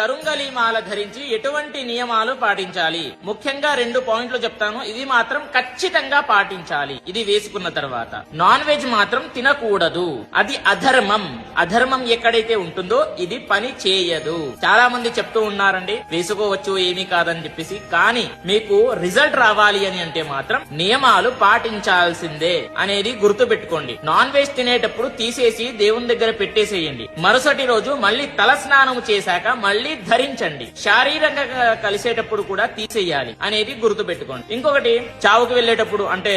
కరుంగలి మాల ధరించి ఎటువంటి నియమాలు పాటించాలి? ముఖ్యంగా 2 పాయింట్లు చెప్తాను, ఇది మాత్రం ఖచ్చితంగా పాటించాలి. ఇది వేసుకున్న తర్వాత నాన్ వెజ్ మాత్రం తినకూడదు, అది అధర్మం. అధర్మం ఎక్కడైతే ఉంటుందో ఇది పని చేయదు. చాలా మంది చెప్తూ ఉన్నారండి వేసుకోవచ్చు ఏమీ కాదని చెప్పేసి, కానీ మీకు రిజల్ట్ రావాలి అని అంటే మాత్రం నియమాలు పాటించాల్సిందే అనేది గుర్తు పెట్టుకోండి. నాన్ వెజ్ తినేటప్పుడు తీసేసి దేవుని దగ్గర పెట్టేసేయండి. మరుసటి రోజు మళ్ళీ తల స్నానం చేశాక మళ్ళీ ధరించండి. శారీరకంగా కలిసేటప్పుడు కూడా తీసేయాలి అనేది గుర్తు పెట్టుకోండి. ఇంకొకటి, చావుకు వెళ్లేటప్పుడు అంటే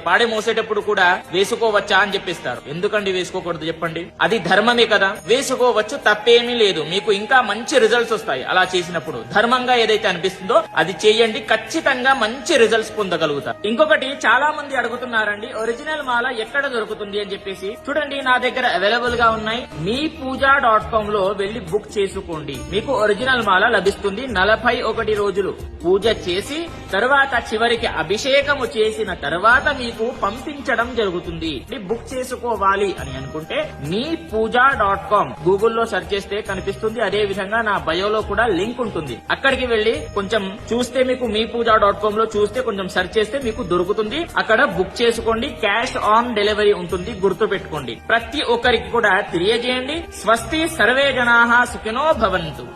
పాడే మోసేటప్పుడు కూడా వేసుకోవచ్చా అని చెప్పిస్తారు. ఎందుకండి వేసుకోకూడదు చెప్పండి? అది ధర్మమే కదా, వేసుకోవచ్చు, తప్పేమీ లేదు. మీకు ఇంకా మంచి రిజల్ట్స్ వస్తాయి అలా చేసినప్పుడు. ధర్మంగా ఏదైతే అనిపిస్తుందో అది చేయండి, ఖచ్చితంగా మంచి రిజల్ట్స్ పొందగలుగుతారు. ఇంకొకటి, చాలా మంది అడుగుతున్నారండి ఒరిజినల్ మాల ఎక్కడ దొరుకుతుంది అని చెప్పేసి. చూడండి, నా దగ్గర అవైలబుల్ గా ఉన్నాయి. meepuja.com లో వెళ్లి బుక్ చేసుకోండి. మీకు ఒరిజినల్ మాల లభిస్తుంది. 41 రోజులు పూజ చేసి తర్వాత చివరికి అభిషేకము చేసిన తర్వాత మీకు పంపించడం జరుగుతుంది. బుక్ చేసుకోవాలి అని అనుకుంటే meepuja.com గూగుల్లో సెర్చ్ చేస్తే కనిపిస్తుంది. అదే విధంగా నా బయోలో కూడా లింక్ ఉంటుంది. అక్కడికి వెళ్లి కొంచెం చూస్తే మీకు meepuja.com లో చూస్తే కొంచెం సెర్చ్ చేస్తే మీకు దొరుకుతుంది. అక్కడ బుక్ చేసుకోండి. క్యాష్ ఆన్ డెలివరీ ఉంటుంది, గుర్తు పెట్టుకోండి. ప్రతి ఒక్కరికి కూడా తెలియజేయండి. స్వస్తి, సర్వే జనాః సుఖినో భవంతు.